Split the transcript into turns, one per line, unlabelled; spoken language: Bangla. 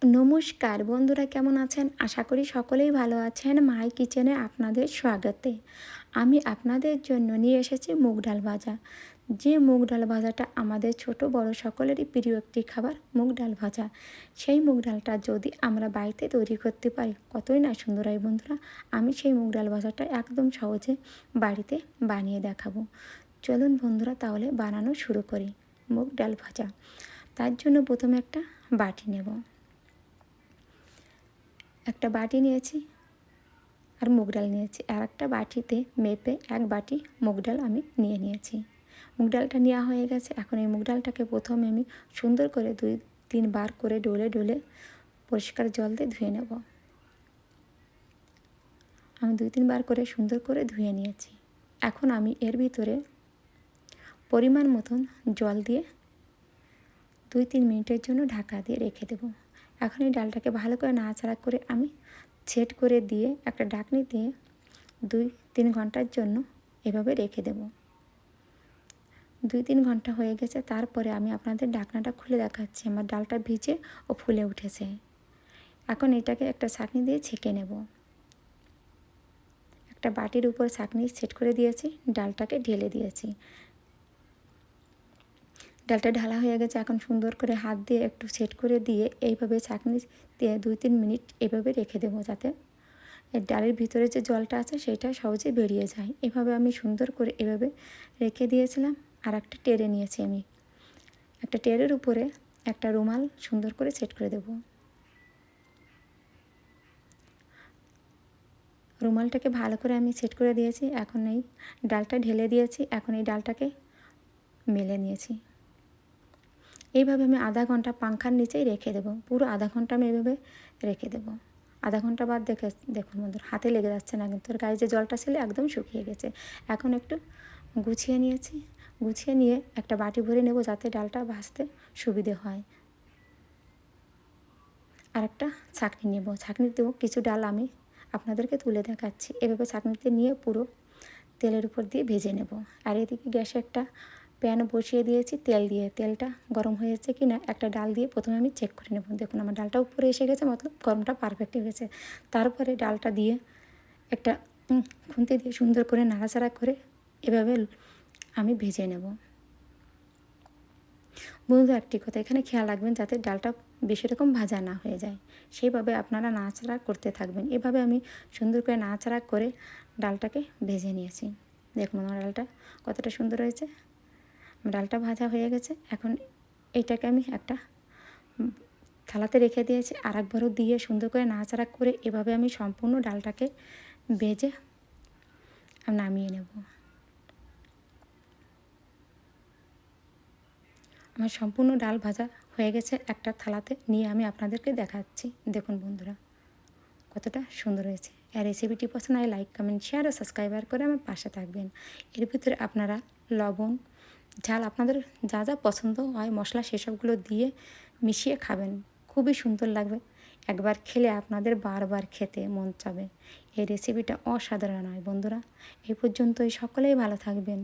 নমস্কার বন্ধুরা, কেমন আছেন? আশা করি সকলেই ভালো আছেন। মাই কিচেনে আপনাদের স্বাগতে। আমি আপনাদের জন্য নিয়ে এসেছি মুগ ডাল ভাজা। যে মুগ ডাল ভাজাটা আমাদের ছোট বড় সকলেরই প্রিয় একটি খাবার, মুগ ডাল ভাজা। সেই মুগ ডালটা যদি আমরা বাড়িতে তৈরি করতে পারি কতই না সুন্দর হয় বন্ধুরা। আমি সেই মুগ ডাল ভাজাটা একদম সহজে বাড়িতে বানিয়ে দেখাবো। চলুন বন্ধুরা, তাহলে বানানো শুরু করি। মুগ ডাল ভাজা তার জন্য প্রথমে একটা বাটি নেব। একটা বাটি নিয়েছি আর মুগ ডাল নিয়েছি, আর একটা বাটিতে মেপে এক বাটি মুগ ডাল আমি নিয়েছি। মুগ ডালটা নেওয়া হয়ে গেছে। এখন এই মুগ ডালটাকে প্রথমে আমি সুন্দর করে 2-3 বার করে ডলে ডলে পরিষ্কার জল দিয়ে ধুয়ে নেব। আমি 2-3 বার করে সুন্দর করে ধুয়ে নিয়েছি। এখন আমি এর ভিতরে পরিমাণ মতন জল দিয়ে 2-3 মিনিটের জন্য ঢাকা দিয়ে রেখে দেব। এখন এই ডালটাকে ভালো করে নাড়াচাড়া করে আমি সেট করে দিয়ে একটা ঢাকনি দিয়ে 2-3 ঘন্টার জন্য এভাবে রেখে দেব। 2-3 ঘন্টা হয়ে গেছে। তারপরে আমি আপনাদের ঢাকনাটা খুলে দেখাচ্ছি। আমার ডালটা ভিজে ও ফুলে উঠেছে। এখন এটাকে একটা ছাঁকনি দিয়ে ছেঁকে নেব। একটা বাটির উপর ছাঁকনি সেট করে দিয়েছি, ডালটাকে ঢেলে দিয়েছি। ডালটা ঢালা হয়ে গেছে। এখন সুন্দর করে হাত দিয়ে একটু সেট করে দিয়ে এইভাবে ছাঁকনি দিয়ে 2-3 মিনিট এভাবে রেখে দেবো, যাতে এর ডালের ভিতরে যে জলটা আছে সেটা সহজে বেরিয়ে যায়। এভাবে আমি সুন্দর করে এভাবে রেখে দিয়েছিলাম। আর একটা টেরে নিয়েছি আমি। একটা টেরের উপরে একটা রুমাল সুন্দর করে সেট করে দেব। রুমালটাকে ভালো করে আমি সেট করে দিয়েছি। এখন এই ডালটা ঢেলে দিয়েছি। এখন এই ডালটাকে মেলে নিয়েছি। এইভাবে আমি আধা ঘন্টা পাংখার নিচেই রেখে দেবো। পুরো আধা ঘন্টা আমি এভাবে রেখে দেবো। আধা ঘন্টা বাদ দেখুন বন্ধুরা, হাতে লেগে যাচ্ছে না কিন্তু, ওর গায়ে যে জলটা ছিল একদম শুকিয়ে গেছে। এখন একটু গুছিয়ে নিয়েছি। গুছিয়ে নিয়ে একটা বাটি ভরে নেব, যাতে ডালটা ভাজতে সুবিধে হয়। আর একটা ছাঁকনি নেব। ছাঁকনিতেও কিছু ডাল আমি আপনাদেরকে তুলে দেখাচ্ছি। এভাবে ছাঁকনিতে নিয়ে পুরো তেলের উপর দিয়ে ভেজে নেব। আর এদিকে গ্যাসে একটা প্যান বসিয়ে দিয়েছি তেল দিয়ে। তেলটা গরম হয়েছে কি না একটা ডাল দিয়ে প্রথমে আমি চেক করে নেব। দেখুন আমার ডালটা উপরে এসে গেছে, মতলব গরমটা পারফেক্ট হয়ে গেছে। তারপরে ডালটা দিয়ে একটা খুন্তি দিয়ে সুন্দর করে নাড়াচাড়া করে এভাবে আমি ভেজে নেব। বন্ধুরা, একটি কথা এখানে খেয়াল রাখবেন, যাতে ডালটা বেশি রকম ভাজা না হয়ে যায়। সেইভাবে আপনারা নাড়াচাড়া করতে থাকবেন। এভাবে আমি সুন্দর করে নাড়াচাড়া করে ডালটাকে ভেজে নিয়েছি। দেখুন আমার ডালটা কতটা সুন্দর হয়েছে। ডালটা ভাজা হয়ে গেছে। এখন এইটাকে আমি একটা থালাতে রেখে দিয়েছি। আর একবারও দিয়ে সুন্দর করে নাড়াচাড়া করে এভাবে আমি সম্পূর্ণ ডালটাকে ভেজে নামিয়ে নেব। আমার সম্পূর্ণ ডাল ভাজা হয়ে গেছে। একটা থালাতে নিয়ে আমি আপনাদেরকে দেখাচ্ছি। দেখুন বন্ধুরা কতটা সুন্দর হয়েছে। আর রেসিপিটি পছন্দ হয় লাইক, কমেন্ট, শেয়ার ও সাবস্ক্রাইবার করে আমার পাশে থাকবেন। এর ভিতরে আপনারা লবণ, ঝাল আপনাদের যা যা পছন্দ হয় মশলা সেসবগুলো দিয়ে মিশিয়ে খাবেন। খুবই সুন্দর লাগবে। একবার খেলে আপনাদের বারবার খেতে মন চাবে। এই রেসিপিটা অসাধারণ হয় বন্ধুরা। এই পর্যন্তই, সকলেই ভালো থাকবেন।